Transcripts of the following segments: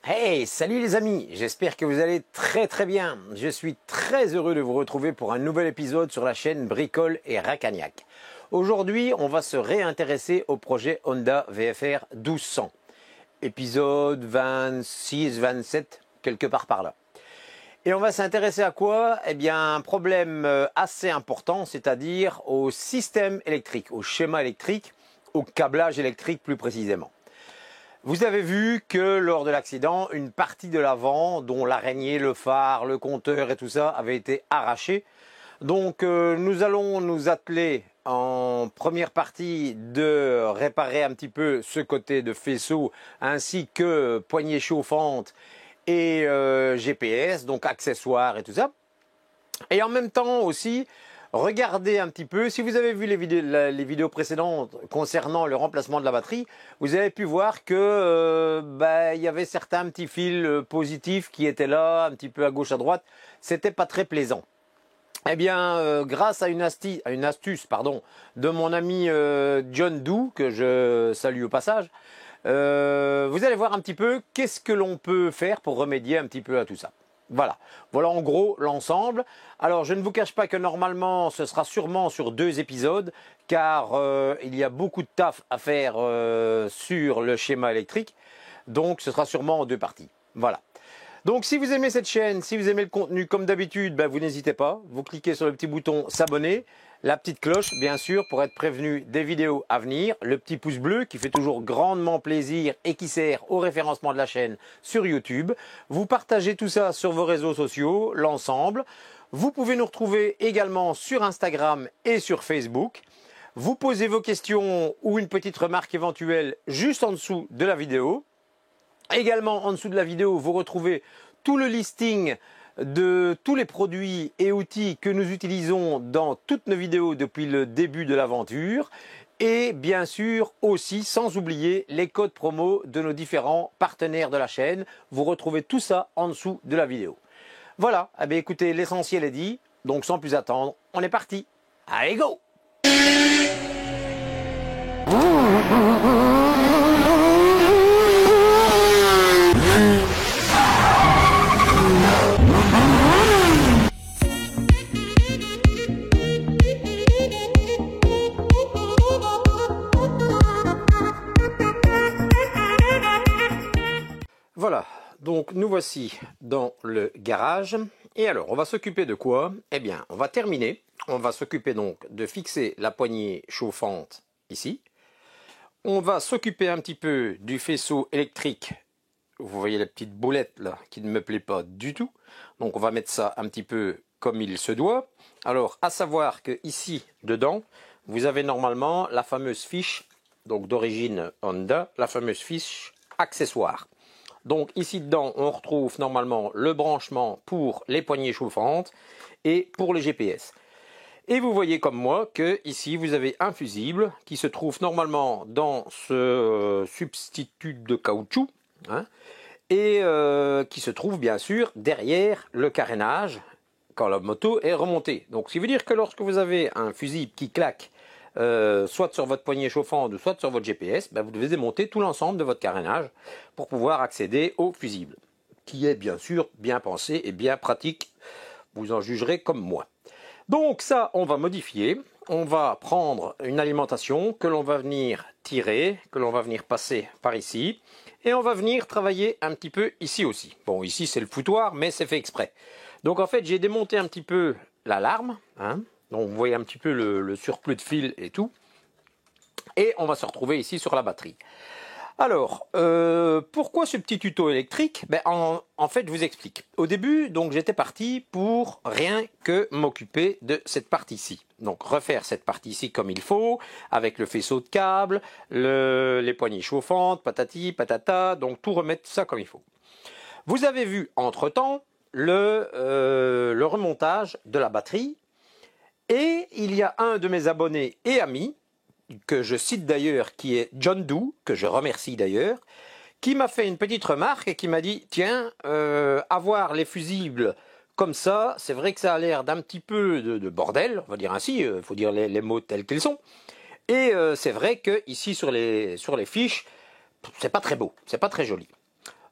Hey, salut les amis, j'espère que vous allez très bien. Je suis très heureux de vous retrouver pour un nouvel épisode sur la chaîne Bricole et Racagnac. Aujourd'hui, on va se réintéresser au projet Honda VFR 1200. Épisode 26, 27, quelque part par là. Et on va s'intéresser à quoi? Eh bien, un problème assez important, c'est-à-dire au système électrique, au schéma électrique, au câblage électrique plus précisément. Vous avez vu que lors de l'accident, une partie de l'avant, dont l'araignée, le phare, le compteur et tout ça, avait été arrachée. Donc nous allons nous atteler en première partie de réparer un petit peu ce côté de faisceau ainsi que poignée chauffante et GPS, donc accessoires et tout ça. Et en même temps aussi, regardez un petit peu, si vous avez vu les vidéos précédentes concernant le remplacement de la batterie, vous avez pu voir que il y avait certains petits fils positifs qui étaient là, un petit peu à gauche à droite. C'était pas très plaisant. Eh bien, grâce à une astuce de mon ami John Doe, que je salue au passage, vous allez voir un petit peu qu'est-ce que l'on peut faire pour remédier un petit peu à tout ça. Voilà en gros l'ensemble. Alors je ne vous cache pas que normalement ce sera sûrement sur 2 épisodes car il y a beaucoup de taf à faire sur le schéma électrique. Donc ce sera sûrement en 2 parties. Voilà. Donc si vous aimez cette chaîne, si vous aimez le contenu comme d'habitude, vous n'hésitez pas. Vous cliquez sur le petit bouton s'abonner. La petite cloche, bien sûr, pour être prévenu des vidéos à venir. Le petit pouce bleu qui fait toujours grandement plaisir et qui sert au référencement de la chaîne sur YouTube. Vous partagez tout ça sur vos réseaux sociaux, l'ensemble. Vous pouvez nous retrouver également sur Instagram et sur Facebook. Vous posez vos questions ou une petite remarque éventuelle juste en dessous de la vidéo. Également, en dessous de la vidéo, vous retrouvez tout le listing de tous les produits et outils que nous utilisons dans toutes nos vidéos depuis le début de l'aventure et bien sûr aussi sans oublier les codes promo de nos différents partenaires de la chaîne. Vous retrouvez tout ça en dessous de la vidéo. Voilà, eh bien, écoutez, l'essentiel est dit, donc sans plus attendre, on est parti. Allez go! Voilà, donc nous voici dans le garage. Et alors, on va s'occuper de quoi? Eh bien, on va terminer. On va s'occuper donc de fixer la poignée chauffante ici. On va s'occuper un petit peu du faisceau électrique. Vous voyez la petite boulette là qui ne me plaît pas du tout. Donc on va mettre ça un petit peu comme il se doit. Alors, à savoir que ici, dedans, vous avez normalement la fameuse fiche, donc d'origine Honda, la fameuse fiche accessoire. Donc ici dedans, on retrouve normalement le branchement pour les poignées chauffantes et pour le GPS. Et vous voyez comme moi que ici vous avez un fusible qui se trouve normalement dans ce substitut de caoutchouc et qui se trouve bien sûr derrière le carénage quand la moto est remontée. Donc ce qui veut dire que lorsque vous avez un fusible qui claque soit sur votre poignée chauffante ou soit sur votre GPS, vous devez démonter tout l'ensemble de votre carénage pour pouvoir accéder au fusible, qui est bien sûr bien pensé et bien pratique, vous en jugerez comme moi. Donc ça, on va modifier, on va prendre une alimentation que l'on va venir tirer, que l'on va venir passer par ici, et on va venir travailler un petit peu ici aussi. Bon, ici c'est le foutoir, mais c'est fait exprès. Donc en fait, j'ai démonté un petit peu l'alarme, donc vous voyez un petit peu le surplus de fil et tout. Et on va se retrouver ici sur la batterie. Alors, pourquoi ce petit tuto électrique? En fait, je vous explique. Au début, donc j'étais parti pour rien que m'occuper de cette partie-ci. Donc refaire cette partie-ci comme il faut, avec le faisceau de câble, les poignées chauffantes, patati, patata, donc tout remettre ça comme il faut. Vous avez vu entre-temps le remontage de la batterie. Et il y a un de mes abonnés et amis, que je cite d'ailleurs, qui est John Doe, que je remercie d'ailleurs, qui m'a fait une petite remarque et qui m'a dit « Tiens, avoir les fusibles comme ça, c'est vrai que ça a l'air d'un petit peu de bordel, on va dire ainsi, il faut dire les mots tels qu'ils sont. Et c'est vrai que ici sur les fiches, c'est pas très beau, c'est pas très joli. »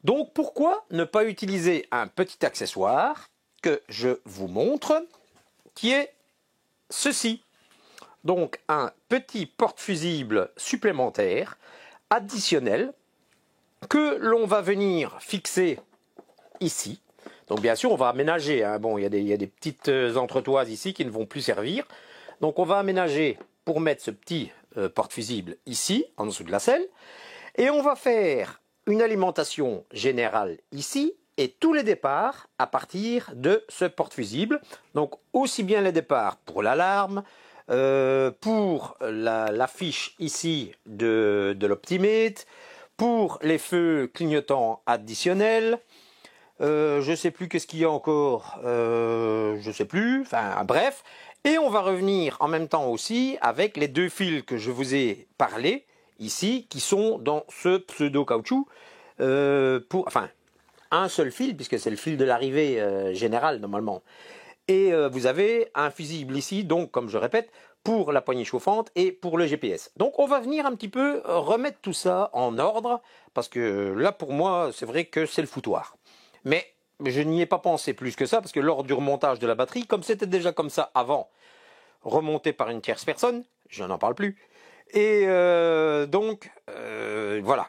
Donc pourquoi ne pas utiliser un petit accessoire que je vous montre, qui est ceci. Donc un petit porte-fusible supplémentaire, additionnel, que l'on va venir fixer ici. Donc bien sûr on va aménager, hein. Bon, il y a des petites entretoises ici qui ne vont plus servir. Donc on va aménager pour mettre ce petit porte-fusible ici, en dessous de la selle. Et on va faire une alimentation générale ici et tous les départs à partir de ce porte-fusible. Donc aussi bien les départs pour l'alarme, pour la fiche ici de l'Optimate, pour les feux clignotants additionnels. Je ne sais plus qu'est-ce qu'il y a encore, je ne sais plus, enfin bref. Et on va revenir en même temps aussi avec les deux fils que je vous ai parlé ici, qui sont dans ce pseudo caoutchouc, enfin un seul fil, puisque c'est le fil de l'arrivée générale normalement. Et vous avez un fusible ici, donc comme je répète, pour la poignée chauffante et pour le GPS. Donc on va venir un petit peu remettre tout ça en ordre, parce que là pour moi c'est vrai que c'est le foutoir. Mais je n'y ai pas pensé plus que ça, parce que lors du remontage de la batterie, comme c'était déjà comme ça avant, remonté par une tierce personne, je n'en parle plus. Et donc voilà.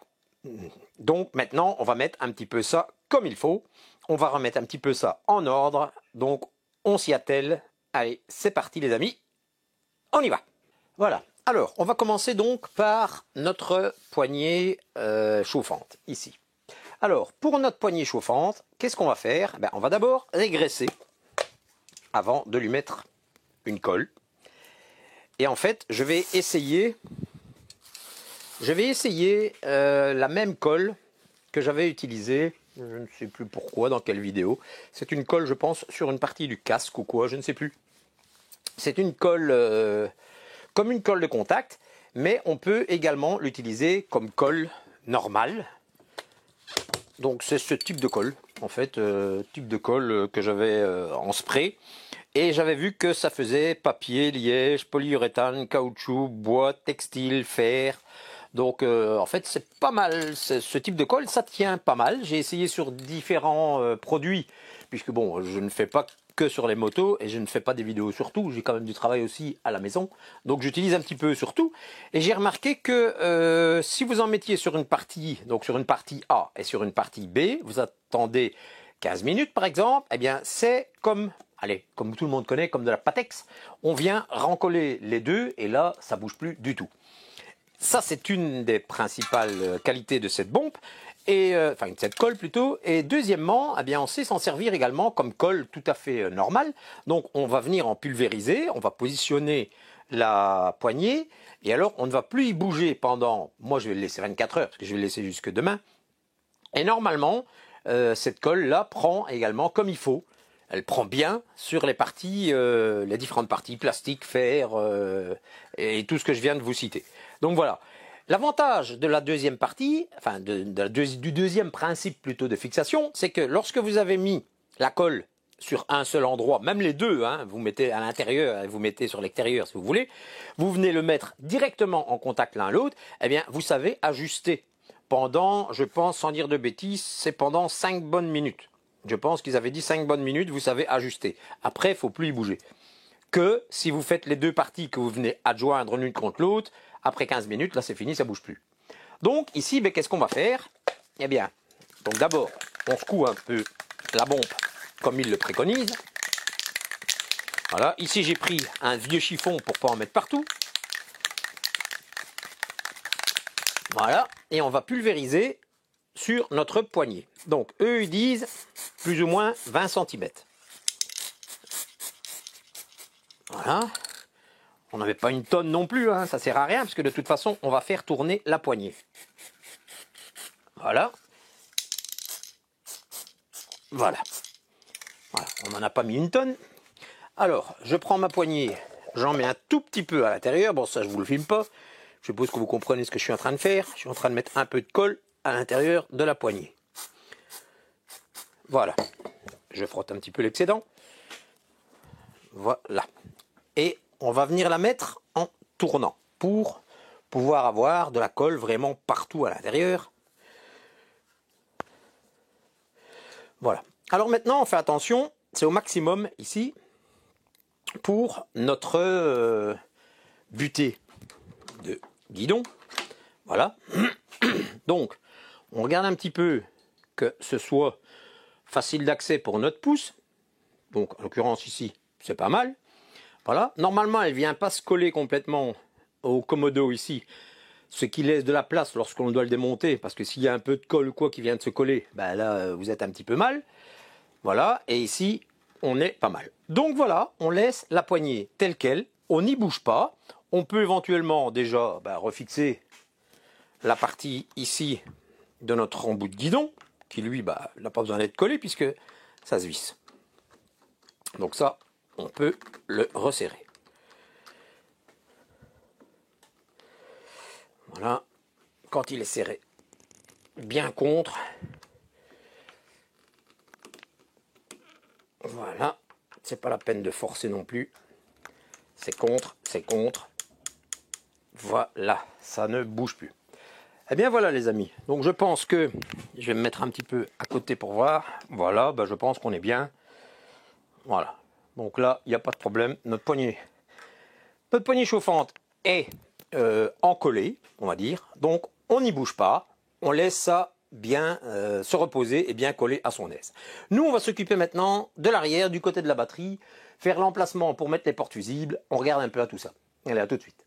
Donc maintenant on va mettre un petit peu ça comme il faut. On va remettre un petit peu ça en ordre. Donc on s'y attelle. Allez, c'est parti les amis. On y va. Voilà. Alors, on va commencer donc par notre poignée chauffante, ici. Alors, pour notre poignée chauffante, qu'est-ce qu'on va faire? On va d'abord régraisser avant de lui mettre une colle. Et en fait, je vais essayer la même colle que j'avais utilisée, je ne sais plus pourquoi, dans quelle vidéo. C'est une colle, je pense, sur une partie du casque ou quoi, je ne sais plus. C'est une colle comme une colle de contact, mais on peut également l'utiliser comme colle normale. Donc c'est ce type de colle, en fait, type de colle que j'avais en spray. Et j'avais vu que ça faisait papier, liège, polyuréthane, caoutchouc, bois, textile, fer. Donc en fait c'est pas mal, ce type de colle, ça tient pas mal. J'ai essayé sur différents produits, puisque bon, je ne fais pas que sur les motos et je ne fais pas des vidéos sur tout, j'ai quand même du travail aussi à la maison, donc j'utilise un petit peu sur tout. Et j'ai remarqué que si vous en mettiez sur une partie, donc sur une partie A et sur une partie B, vous attendez 15 minutes par exemple, eh bien c'est comme, allez, comme tout le monde connaît, comme de la Patex, on vient rencoller les deux et là ça bouge plus du tout. Ça c'est une des principales qualités de cette bombe. Et enfin cette colle plutôt, et deuxièmement, eh bien, on sait s'en servir également comme colle tout à fait normale. Donc on va venir en pulvériser, on va positionner la poignée, et alors on ne va plus y bouger pendant, moi je vais le laisser 24 heures, parce que je vais le laisser jusque demain. Et normalement, cette colle là prend également comme il faut. Elle prend bien sur les parties, les différentes parties, plastique, fer, et tout ce que je viens de vous citer. Donc voilà. L'avantage de la deuxième partie, enfin du deuxième principe plutôt de fixation, c'est que lorsque vous avez mis la colle sur un seul endroit, même les deux, hein, vous mettez à l'intérieur et vous mettez sur l'extérieur si vous voulez, vous venez le mettre directement en contact l'un l'autre, eh bien vous savez ajuster pendant, je pense, sans dire de bêtises, c'est pendant 5 bonnes minutes. Je pense qu'ils avaient dit 5 bonnes minutes, vous savez ajuster. Après, il ne faut plus y bouger. Que si vous faites les deux parties que vous venez adjoindre l'une contre l'autre, après 15 minutes, là c'est fini, ça ne bouge plus. Donc ici, qu'est-ce qu'on va faire? Eh bien, donc d'abord, on secoue un peu la bombe comme il le préconise. Voilà, ici j'ai pris un vieux chiffon pour ne pas en mettre partout. Voilà, et on va pulvériser sur notre poignée. Donc eux ils disent plus ou moins 20 cm. Voilà. On n'avait pas une tonne non plus, hein, ça sert à rien, parce que de toute façon, on va faire tourner la poignée. Voilà. Voilà. Voilà. On n'en a pas mis une tonne. Alors, je prends ma poignée, j'en mets un tout petit peu à l'intérieur. Bon, ça, je ne vous le filme pas. Je suppose que vous comprenez ce que je suis en train de faire. Je suis en train de mettre un peu de colle à l'intérieur de la poignée. Voilà. Je frotte un petit peu l'excédent. Voilà. Et on va venir la mettre en tournant pour pouvoir avoir de la colle vraiment partout à l'intérieur. Voilà. Alors maintenant, on fait attention, c'est au maximum ici pour notre butée de guidon. Voilà. Donc, on regarde un petit peu que ce soit facile d'accès pour notre pouce. Donc, en l'occurrence ici, c'est pas mal. Voilà. Normalement, elle ne vient pas se coller complètement au commodo ici, ce qui laisse de la place lorsqu'on doit le démonter, parce que s'il y a un peu de colle ou quoi qui vient de se coller, ben là, vous êtes un petit peu mal. Voilà. Et ici, on est pas mal. Donc voilà, on laisse la poignée telle quelle. On n'y bouge pas. On peut éventuellement déjà refixer la partie ici de notre embout de guidon, qui lui n'a pas besoin d'être collé puisque ça se visse. Donc ça, on peut le resserrer. Voilà, quand il est serré bien contre, voilà, c'est pas la peine de forcer non plus, c'est contre, voilà, ça ne bouge plus. Eh bien voilà les amis, donc je pense que, je vais me mettre un petit peu à côté pour voir, voilà, je pense qu'on est bien, voilà, donc là, il n'y a pas de problème, notre poignée chauffante est encollée, on va dire, donc on n'y bouge pas, on laisse ça bien se reposer et bien coller à son aise. Nous, on va s'occuper maintenant de l'arrière, du côté de la batterie, faire l'emplacement pour mettre les portes fusibles, on regarde un peu à tout ça. Allez, à tout de suite.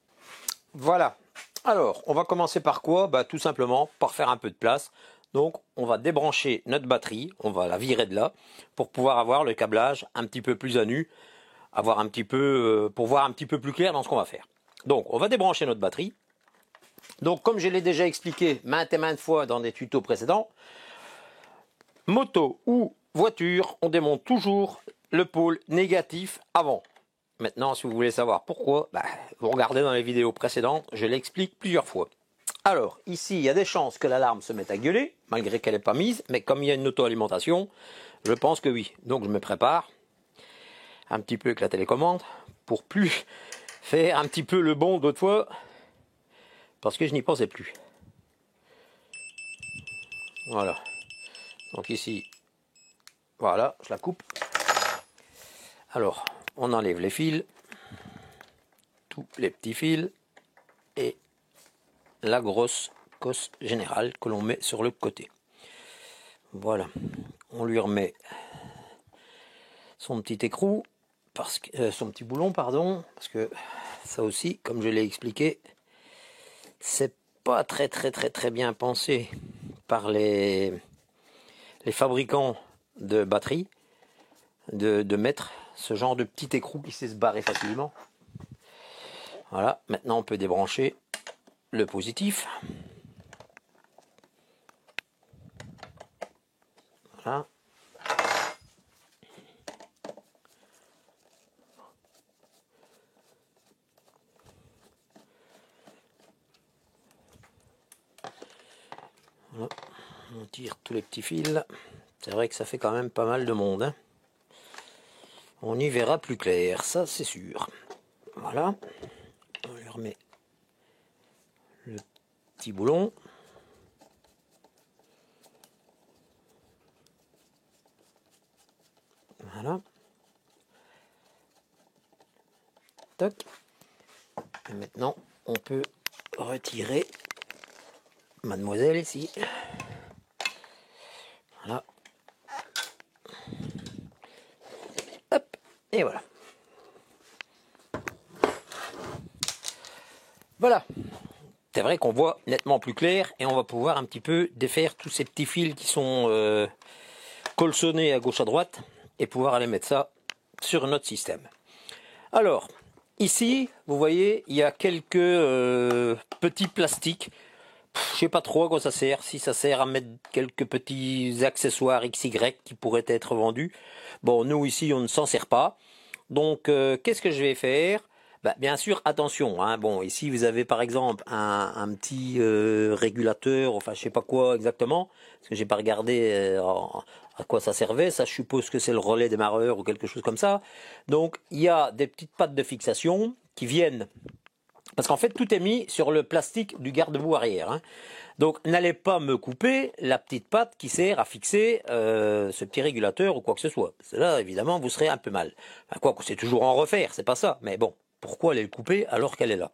Voilà. Alors, on va commencer par quoi? Tout simplement par faire un peu de place. Donc, on va débrancher notre batterie, on va la virer de là, pour pouvoir avoir le câblage un petit peu plus à nu, avoir un petit peu, pour voir un petit peu plus clair dans ce qu'on va faire. Donc, on va débrancher notre batterie. Donc, comme je l'ai déjà expliqué maintes et maintes fois dans des tutos précédents, moto ou voiture, on démonte toujours le pôle négatif avant. Maintenant, si vous voulez savoir pourquoi, vous regardez dans les vidéos précédentes, je l'explique plusieurs fois. Alors, ici, il y a des chances que l'alarme se mette à gueuler, malgré qu'elle n'est pas mise, mais comme il y a une auto-alimentation, je pense que oui. Donc, je me prépare un petit peu avec la télécommande, pour plus faire un petit peu le bond d'autres fois, parce que je n'y pensais plus. Voilà. Donc ici, voilà, je la coupe. Alors, on enlève les fils, tous les petits fils et la grosse cosse générale que l'on met sur le côté. Voilà, on lui remet son petit écrou, son petit boulon, pardon, parce que ça aussi, comme je l'ai expliqué, c'est pas très bien pensé par les fabricants de batteries de mettre ce genre de petit écrou qui sait se barrer facilement. Voilà, maintenant on peut débrancher le positif. Voilà. Voilà. On tire tous les petits fils. C'est vrai que ça fait quand même pas mal de monde, hein. On y verra plus clair, ça c'est sûr. Voilà. On lui remet le petit boulon. Voilà. Toc. Et maintenant, on peut retirer mademoiselle ici. Voilà. Hop. Et voilà. Voilà. C'est vrai qu'on voit nettement plus clair et on va pouvoir un petit peu défaire tous ces petits fils qui sont colsonnés à gauche à droite et pouvoir aller mettre ça sur notre système. Alors, ici, vous voyez, il y a quelques petits plastiques. Je sais pas trop à quoi ça sert, si ça sert à mettre quelques petits accessoires XY qui pourraient être vendus. Bon, nous ici, on ne s'en sert pas. Donc, qu'est-ce que je vais faire? Bien sûr, attention, hein. Bon, ici vous avez par exemple un petit régulateur, enfin je sais pas quoi exactement, parce que j'ai pas regardé à quoi ça servait. Ça, je suppose que c'est le relais démarreur ou quelque chose comme ça. Donc, il y a des petites pattes de fixation qui viennent Parce qu'en fait, tout est mis sur le plastique du garde-boue arrière, hein. Donc, n'allez pas me couper la petite patte qui sert à fixer ce petit régulateur ou quoi que ce soit. Parce que là, évidemment, vous serez un peu mal. Enfin, quoi que c'est toujours en refaire, c'est pas ça. Mais bon, pourquoi aller le couper alors qu'elle est là?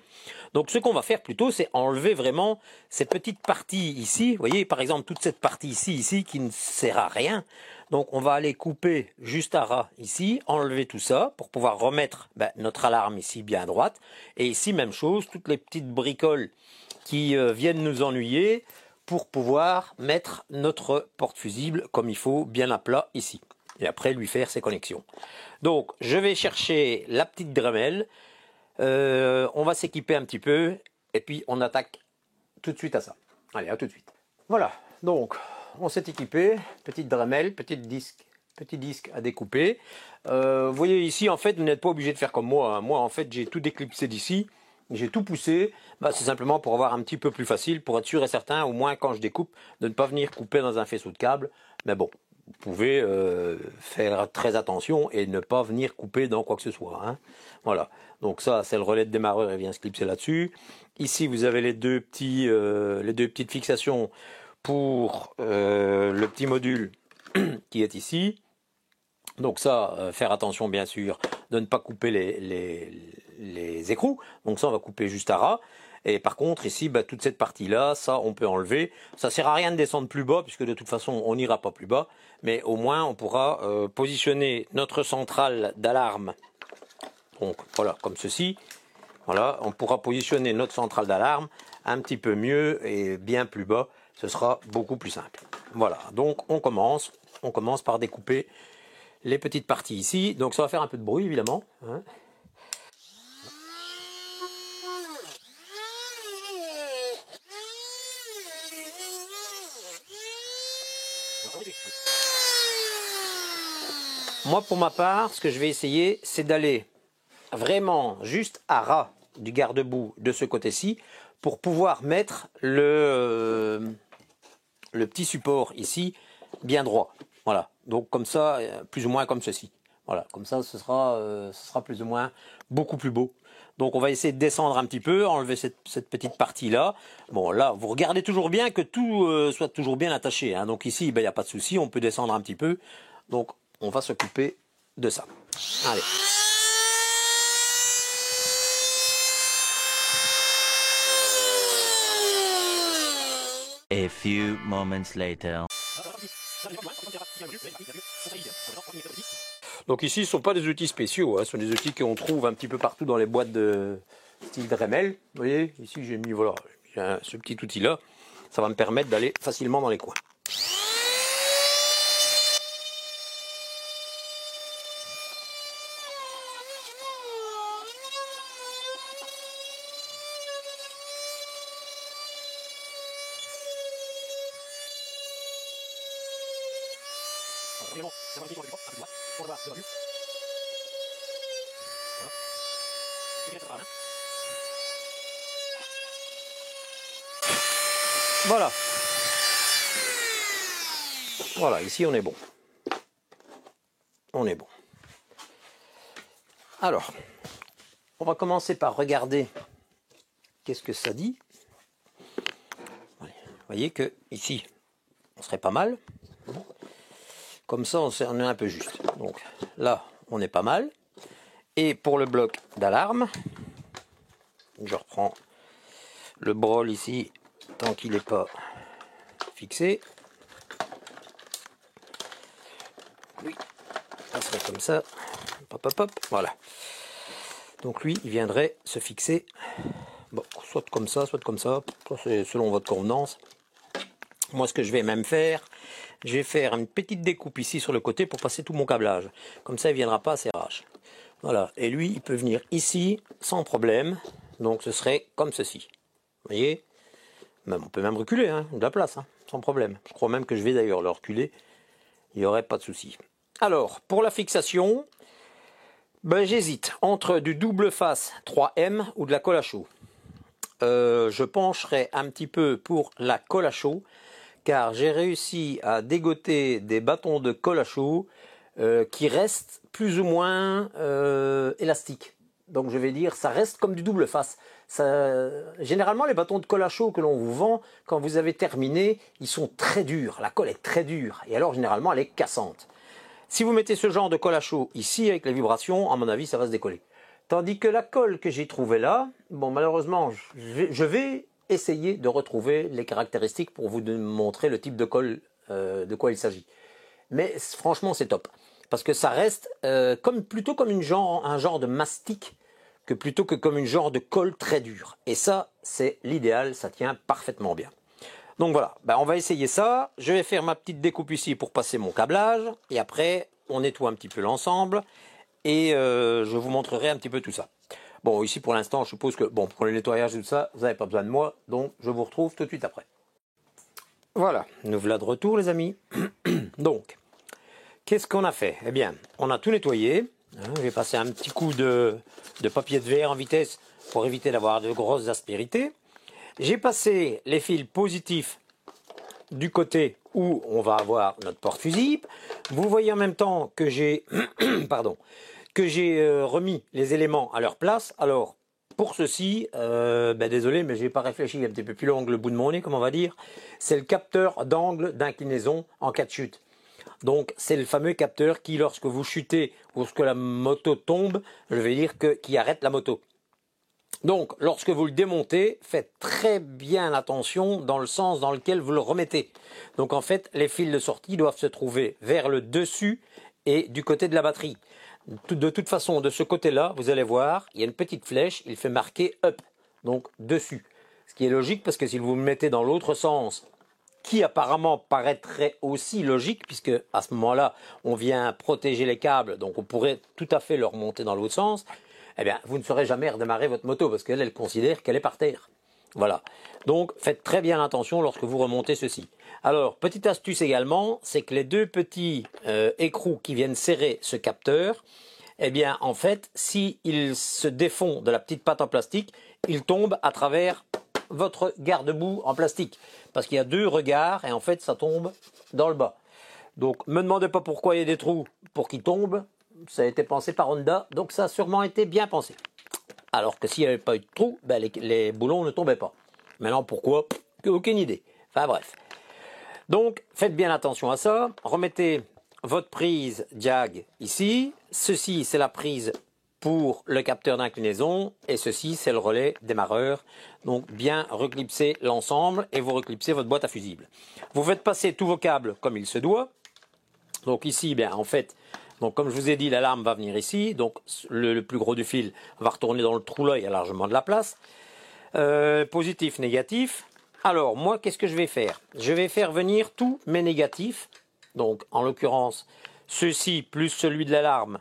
Donc, ce qu'on va faire plutôt, c'est enlever vraiment ces petites parties ici. Vous voyez, par exemple, toute cette partie ici, qui ne sert à rien. Donc, on va aller couper juste à ras ici, enlever tout ça pour pouvoir remettre notre alarme ici bien à droite. Et ici, même chose, toutes les petites bricoles qui viennent nous ennuyer pour pouvoir mettre notre porte-fusible comme il faut, bien à plat ici. Et après, lui faire ses connexions. Donc, je vais chercher la petite Dremel. On va s'équiper un petit peu et puis on attaque tout de suite à ça. Allez, à tout de suite. Voilà, donc on s'est équipé, petite Dremel, petit disque à découper. Vous voyez ici, en fait, vous n'êtes pas obligé de faire comme moi, hein. Moi, en fait, j'ai tout déclipsé d'ici, j'ai tout poussé. C'est simplement pour avoir un petit peu plus facile, pour être sûr et certain, au moins quand je découpe, de ne pas venir couper dans un faisceau de câble. Mais bon, vous pouvez faire très attention et ne pas venir couper dans quoi que ce soit, hein. Voilà, donc ça c'est le relais de démarreur, il vient se clipser là-dessus. Ici vous avez les deux petites fixations pour le petit module qui est ici. Donc ça, faire attention bien sûr de ne pas couper les écrous. Donc ça on va couper juste à ras. Et par contre ici, toute cette partie-là, ça on peut enlever. Ça sert à rien de descendre plus bas puisque de toute façon on n'ira pas plus bas. Mais au moins on pourra positionner notre centrale d'alarme. Donc voilà, comme ceci. Voilà, on pourra positionner notre centrale d'alarme un petit peu mieux et bien plus bas. Ce sera beaucoup plus simple. Voilà, donc on commence par découper les petites parties ici. Donc ça va faire un peu de bruit évidemment, hein. Moi pour ma part, ce que je vais essayer, c'est d'aller vraiment juste à ras du garde-boue de ce côté-ci pour pouvoir mettre le petit support ici bien droit. Voilà, donc comme ça, plus ou moins comme ceci. Voilà, comme ça ce sera plus ou moins beaucoup plus beau. Donc on va essayer de descendre un petit peu, enlever cette petite partie-là. Bon là, vous regardez toujours bien que tout soit toujours bien attaché, hein. Donc ici, il n'y a pas de souci, on peut descendre un petit peu. Donc on va s'occuper de ça. Allez. A few moments later. Donc ici, ce ne sont pas des outils spéciaux, hein. Ce sont des outils qu'on trouve un petit peu partout dans les boîtes de style Dremel. Vous voyez, ici j'ai mis voilà, ce petit outil-là. Ça va me permettre d'aller facilement dans les coins. Voilà. Voilà, ici on est bon. On est bon. Alors, on va commencer par regarder qu'est-ce que ça dit. Vous voyez que ici, on serait pas mal. Comme ça, on est un peu juste. Donc là, on est pas mal. Et pour le bloc d'alarme, je reprends le brol ici, tant qu'il n'est pas fixé. Lui, ça serait comme ça. Hop, hop, hop, voilà. Donc lui, il viendrait se fixer, bon, soit comme ça, soit comme ça. Ça, c'est selon votre convenance. Moi, ce que je vais même faire, je vais faire une petite découpe ici sur le côté pour passer tout mon câblage. Comme ça, il ne viendra pas à serrage. Voilà. Et lui, il peut venir ici sans problème. Donc, ce serait comme ceci. Vous voyez? Même, on peut même reculer, hein, de la place, hein, sans problème. Je crois même que je vais d'ailleurs le reculer. Il n'y aurait pas de souci. Alors, pour la fixation, j'hésite entre du double face 3M ou de la colle à chaud. Je pencherai un petit peu pour la colle à chaud, car j'ai réussi à dégoter des bâtons de colle à chaud qui restent plus ou moins élastiques. Donc je vais dire, ça reste comme du double face. Généralement, les bâtons de colle à chaud que l'on vous vend, quand vous avez terminé, ils sont très durs. La colle est très dure. Et alors, généralement, elle est cassante. Si vous mettez ce genre de colle à chaud ici, avec les vibrations, à mon avis, ça va se décoller. Tandis que la colle que j'ai trouvée là, bon, malheureusement, je vais essayer de retrouver les caractéristiques pour vous montrer le type de colle de quoi il s'agit. Mais franchement, c'est top. Parce que ça reste plutôt comme un genre de mastic plutôt que comme une genre de colle très dure. Et ça, c'est l'idéal, ça tient parfaitement bien. Donc voilà, on va essayer ça. Je vais faire ma petite découpe ici pour passer mon câblage. Et après, on nettoie un petit peu l'ensemble. Et je vous montrerai un petit peu tout ça. Bon, ici pour l'instant, je suppose que pour le nettoyage et tout ça, vous n'avez pas besoin de moi. Donc, je vous retrouve tout de suite après. Voilà, nous voilà de retour les amis. Donc, qu'est-ce qu'on a fait? Eh bien, on a tout nettoyé. Je vais passer un petit coup de papier de verre en vitesse pour éviter d'avoir de grosses aspérités. J'ai passé les fils positifs du côté où on va avoir notre porte-fusible. Vous voyez en même temps que j'ai remis les éléments à leur place. Alors, pour ceci, désolé, mais je n'ai pas réfléchi un petit peu plus long que le bout de mon nez, comme on va dire. C'est le capteur d'angle d'inclinaison en cas de chute. Donc, c'est le fameux capteur qui, lorsque vous chutez, ou lorsque la moto tombe, je vais dire qui arrête la moto. Donc, lorsque vous le démontez, faites très bien attention dans le sens dans lequel vous le remettez. Donc, en fait, les fils de sortie doivent se trouver vers le dessus et du côté de la batterie. De toute façon, de ce côté-là, vous allez voir, il y a une petite flèche, il fait marquer up, donc dessus. Ce qui est logique parce que si vous le mettez dans l'autre sens, qui apparemment paraîtrait aussi logique, puisque à ce moment-là, on vient protéger les câbles, donc on pourrait tout à fait le remonter dans l'autre sens, eh bien, vous ne saurez jamais redémarrer votre moto, parce qu'elle considère qu'elle est par terre. Voilà. Donc, faites très bien attention lorsque vous remontez ceci. Alors, petite astuce également, c'est que les deux petits écrous qui viennent serrer ce capteur, eh bien, en fait, s'ils se défont de la petite patte en plastique, ils tombent à travers votre garde-boue en plastique. Parce qu'il y a deux regards et en fait, ça tombe dans le bas. Donc, me demandez pas pourquoi il y a des trous pour qu'ils tombent. Ça a été pensé par Honda, donc ça a sûrement été bien pensé. Alors que s'il n'y avait pas eu de trous, les boulons ne tombaient pas. Maintenant, pourquoi? Aucune idée. Enfin bref. Donc, faites bien attention à ça. Remettez votre prise jag ici. Ceci, c'est la prise pour le capteur d'inclinaison. Et ceci, c'est le relais démarreur. Donc, bien reclipser l'ensemble et vous reclipsez votre boîte à fusibles. Vous faites passer tous vos câbles comme il se doit. Donc ici, en fait, donc comme je vous ai dit, l'alarme va venir ici. Donc, le plus gros du fil va retourner dans le trou là. Il y a largement de la place. Positif, négatif. Alors, moi, qu'est-ce que je vais faire? Je vais faire venir tous mes négatifs. Donc, en l'occurrence, ceux-ci plus celui de l'alarme,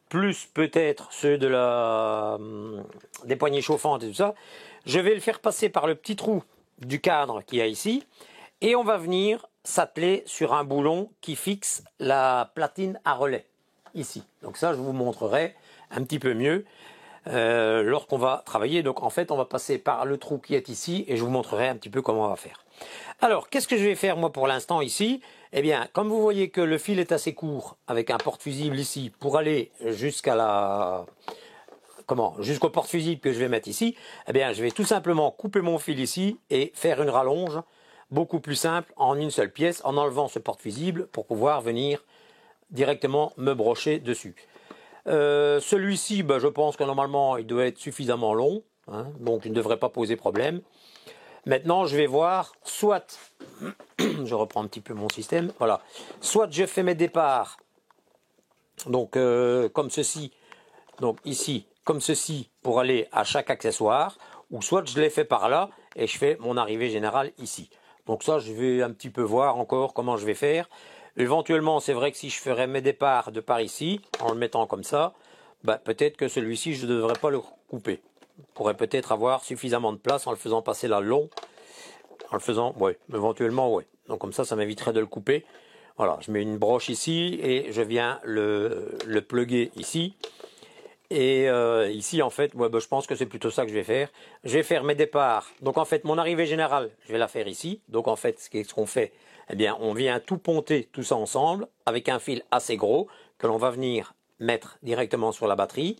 plus peut-être ceux des poignées chauffantes et tout ça. Je vais le faire passer par le petit trou du cadre qu'il y a ici. Et on va venir s'atteler sur un boulon qui fixe la platine à relais, ici. Donc ça, je vous montrerai un petit peu mieux lorsqu'on va travailler. Donc en fait, on va passer par le trou qui est ici et je vous montrerai un petit peu comment on va faire. Alors, qu'est-ce que je vais faire moi pour l'instant ici? Eh bien, comme vous voyez que le fil est assez court, avec un porte-fusible ici, pour aller jusqu'au porte-fusible que je vais mettre ici, eh bien, je vais tout simplement couper mon fil ici et faire une rallonge beaucoup plus simple en une seule pièce, en enlevant ce porte-fusible pour pouvoir venir directement me brocher dessus. Celui-ci, je pense que normalement, il doit être suffisamment long, hein, donc il ne devrait pas poser problème. Maintenant, je vais voir, soit, je reprends un petit peu mon système, voilà, soit je fais mes départs, donc comme ceci, donc ici, comme ceci, pour aller à chaque accessoire, ou soit je les fais par là, et je fais mon arrivée générale ici. Donc ça, je vais un petit peu voir encore comment je vais faire. Éventuellement, c'est vrai que si je ferais mes départs de par ici, en le mettant comme ça, peut-être que celui-ci, je ne devrais pas le couper. Je pourrais peut-être avoir suffisamment de place en le faisant passer là long. En le faisant, oui, éventuellement, oui. Donc comme ça m'éviterait de le couper. Voilà, je mets une broche ici et je viens le plugger ici. Et ici, en fait, je pense que c'est plutôt ça que je vais faire. Je vais faire mes départs. Donc en fait, mon arrivée générale, je vais la faire ici. Donc en fait, ce qu'on fait, eh bien, on vient tout ponter, tout ça ensemble, avec un fil assez gros, que l'on va venir mettre directement sur la batterie.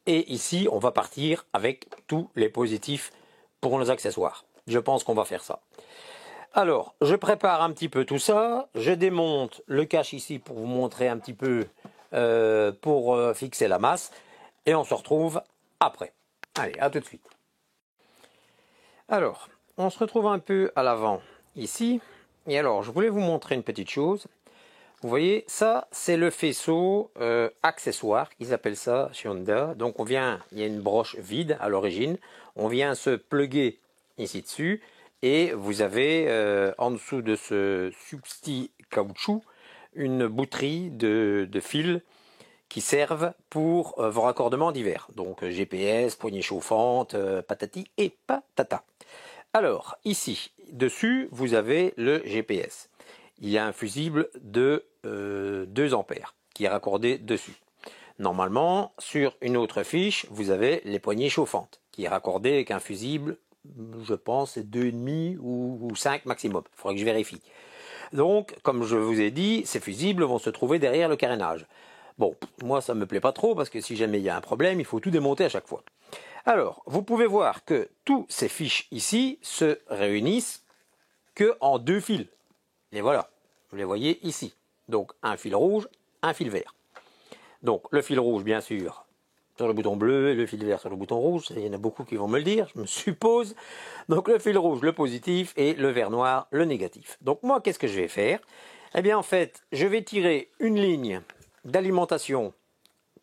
Et ici, on va partir avec tous les positifs pour nos accessoires. Je pense qu'on va faire ça. Alors, je prépare un petit peu tout ça. Je démonte le cache ici pour vous montrer un petit peu pour fixer la masse. Et on se retrouve après. Allez, à tout de suite. Alors, on se retrouve un peu à l'avant ici. Et alors, je voulais vous montrer une petite chose. Vous voyez, ça, c'est le faisceau accessoire, ils appellent ça chez Honda. Donc, il y a une broche vide à l'origine. On vient se plugger ici dessus. Et vous avez en dessous de ce substi caoutchouc une bouterie de fils qui servent pour vos raccordements divers. Donc GPS, poignée chauffante, patati et patata. Alors ici, dessus, vous avez le GPS. Il y a un fusible de 2 ampères qui est raccordé dessus. Normalement, sur une autre fiche, vous avez les poignées chauffantes qui est raccordé avec un fusible, je pense, c'est 2,5 ou 5 maximum. Il faudrait que je vérifie. Donc, comme je vous ai dit, ces fusibles vont se trouver derrière le carénage. Bon, moi ça ne me plaît pas trop parce que si jamais il y a un problème, il faut tout démonter à chaque fois. Alors, vous pouvez voir que tous ces fiches ici se réunissent que en 2 fils. Et voilà, vous les voyez ici. Donc, un fil rouge, un fil vert. Donc, le fil rouge, bien sûr, sur le bouton bleu et le fil vert sur le bouton rouge. Il y en a beaucoup qui vont me le dire, je me suppose. Donc, le fil rouge, le positif, et le vert noir, le négatif. Donc, moi, qu'est-ce que je vais faire? Eh bien, en fait, je vais tirer une ligne d'alimentation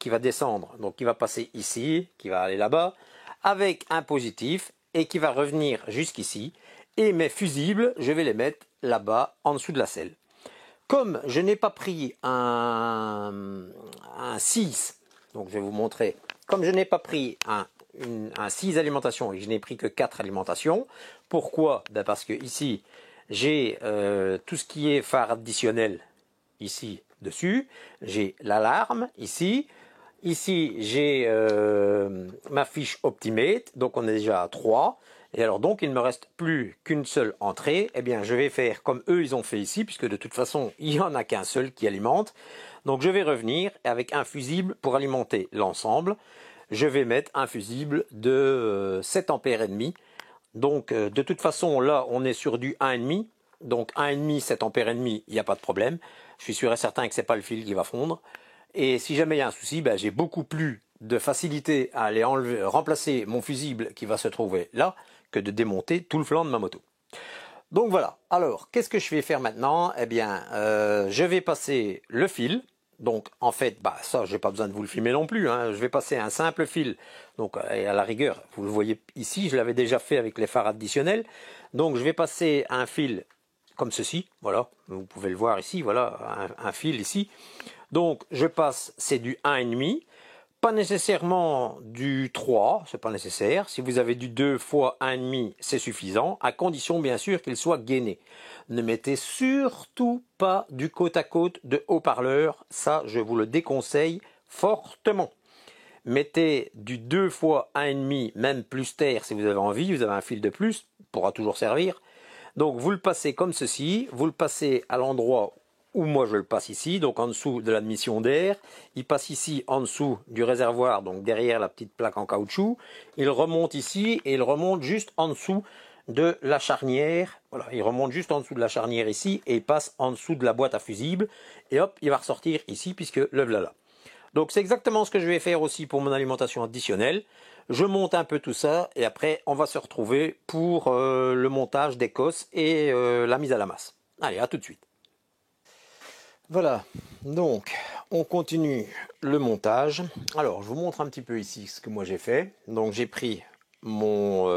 qui va descendre, donc qui va passer ici, qui va aller là-bas, avec un positif, et qui va revenir jusqu'ici. Et mes fusibles, je vais les mettre là-bas, en dessous de la selle. Comme je n'ai pas pris un 6, donc je vais vous montrer, comme je n'ai pas pris un 6 alimentation et je n'ai pris que 4 alimentations, pourquoi? Ben parce que ici, j'ai tout ce qui est phare additionnel ici dessus, j'ai l'alarme ici, j'ai ma fiche Optimate, donc on est déjà à 3. Et alors donc il ne me reste plus qu'une seule entrée. Eh bien je vais faire comme eux ils ont fait ici, puisque de toute façon il n'y en a qu'un seul qui alimente. Donc je vais revenir avec un fusible pour alimenter l'ensemble. Je vais mettre un fusible de 7 ampères et demi. Donc de toute façon là on est sur du 1,5. Donc 1,5, 7 ampères et demi, il n'y a pas de problème. Je suis sûr et certain que ce n'est pas le fil qui va fondre. Et si jamais il y a un souci, ben, j'ai beaucoup plus de facilité à aller remplacer mon fusible qui va se trouver là que de démonter tout le flanc de ma moto. Donc voilà, alors qu'est-ce que je vais faire maintenant? Eh bien, je vais passer le fil. Donc en fait, bah, ça, je n'ai pas besoin de vous le filmer non plus, hein. Je vais passer un simple fil. Donc à la rigueur, vous le voyez ici, je l'avais déjà fait avec les phares additionnels. Donc je vais passer un fil comme ceci, voilà, vous pouvez le voir ici, voilà, un fil ici. Donc je passe, c'est du 1,5. Pas nécessairement du 3, c'est pas nécessaire. Si vous avez du 2 fois 1,5, c'est suffisant, à condition bien sûr qu'il soit gainé. Ne mettez surtout pas du côte à côte de haut-parleur, ça je vous le déconseille fortement. Mettez du 2 fois 1,5, même plus terre si vous avez envie, vous avez un fil de plus, pourra toujours servir. Donc vous le passez comme ceci, vous le passez à l'endroit où moi je le passe ici, donc en dessous de l'admission d'air. Il passe ici en dessous du réservoir, donc derrière la petite plaque en caoutchouc. Il remonte ici et il remonte juste en dessous de la charnière. Voilà, il remonte juste en dessous de la charnière ici et il passe en dessous de la boîte à fusibles. Et hop, il va ressortir ici puisque le voilà. Donc c'est exactement ce que je vais faire aussi pour mon alimentation additionnelle. Je monte un peu tout ça et après on va se retrouver pour le montage des cosses et la mise à la masse. Allez, à tout de suite. Voilà, donc on continue le montage. Alors je vous montre un petit peu ici ce que moi j'ai fait. Donc j'ai pris mon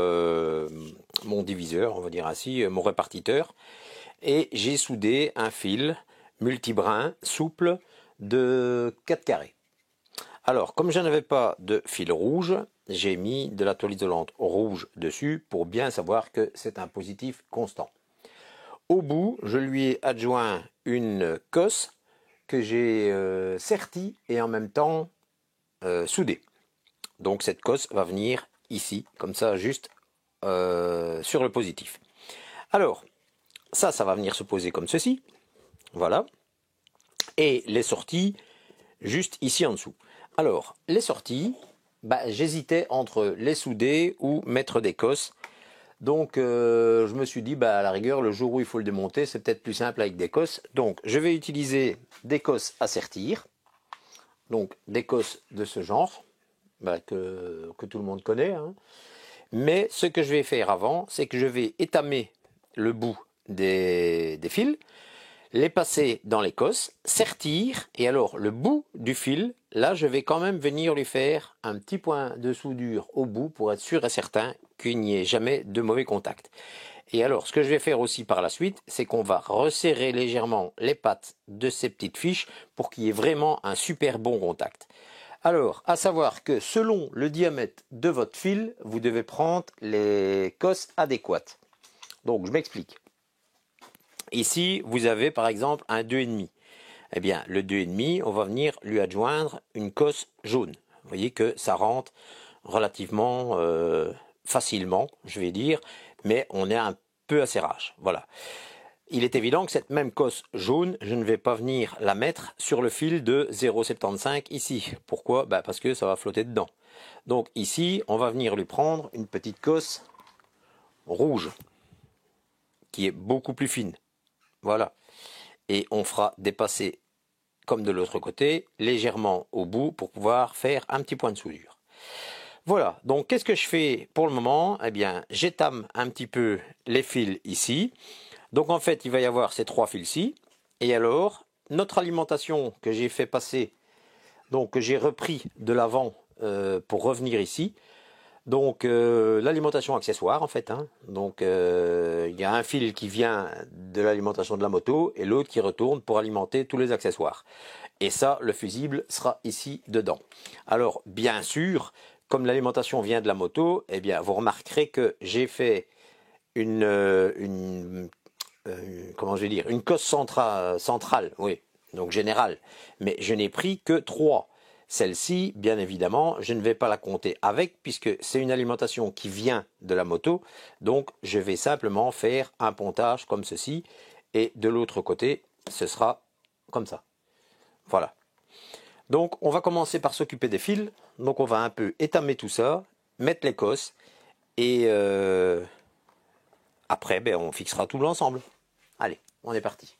diviseur, on va dire ainsi, mon répartiteur, et j'ai soudé un fil multibrin souple de 4 carrés. Alors comme je n'avais pas de fil rouge, j'ai mis de la tôle isolante rouge dessus pour bien savoir que c'est un positif constant. Au bout, je lui ai adjoint une cosse que j'ai sertie et en même temps soudée. Donc cette cosse va venir ici, comme ça, juste sur le positif. Alors, ça va venir se poser comme ceci. Voilà. Et les sorties, juste ici en dessous. Alors, les sorties, j'hésitais entre les souder ou mettre des cosses. Donc je me suis dit, à la rigueur, le jour où il faut le démonter, c'est peut-être plus simple avec des cosses. Donc je vais utiliser des cosses à sertir. Donc des cosses de ce genre, que tout le monde connaît, hein. Mais ce que je vais faire avant, c'est que je vais étamer le bout des fils, les passer dans les cosses, sertir, et alors le bout du fil, là je vais quand même venir lui faire un petit point de soudure au bout pour être sûr et certain qu'il n'y ait jamais de mauvais contact. Et alors ce que je vais faire aussi par la suite, c'est qu'on va resserrer légèrement les pattes de ces petites fiches pour qu'il y ait vraiment un super bon contact. Alors, à savoir que selon le diamètre de votre fil, vous devez prendre les cosses adéquates. Donc, je m'explique. Ici, vous avez par exemple un 2,5. Eh bien, le 2,5, on va venir lui adjoindre une cosse jaune. Vous voyez que ça rentre relativement facilement, je vais dire, mais on est un peu à serrage. Voilà. Il est évident que cette même cosse jaune, je ne vais pas venir la mettre sur le fil de 0,75 ici. Pourquoi? Parce que ça va flotter dedans. Donc ici, on va venir lui prendre une petite cosse rouge, qui est beaucoup plus fine. Voilà. Et on fera dépasser, comme de l'autre côté, légèrement au bout pour pouvoir faire un petit point de soudure. Voilà, donc qu'est-ce que je fais pour le moment? Eh bien, j'étame un petit peu les fils ici. Donc en fait, il va y avoir ces 3 fils-ci. Et alors, notre alimentation que j'ai fait passer, donc que j'ai repris de l'avant pour revenir ici. Donc l'alimentation accessoire en fait, hein. Donc il y a un fil qui vient de l'alimentation de la moto et l'autre qui retourne pour alimenter tous les accessoires. Et ça, le fusible sera ici dedans. Alors bien sûr, comme l'alimentation vient de la moto, eh bien vous remarquerez que j'ai fait comment je vais dire, une cosse centrale, oui, donc générale, mais je n'ai pris que 3. Celle-ci, bien évidemment, je ne vais pas la compter avec puisque c'est une alimentation qui vient de la moto, donc je vais simplement faire un pontage comme ceci et de l'autre côté, ce sera comme ça. Voilà. Donc on va commencer par s'occuper des fils, donc on va un peu étamer tout ça, mettre les cosses et après on fixera tout l'ensemble. Allez, on est parti.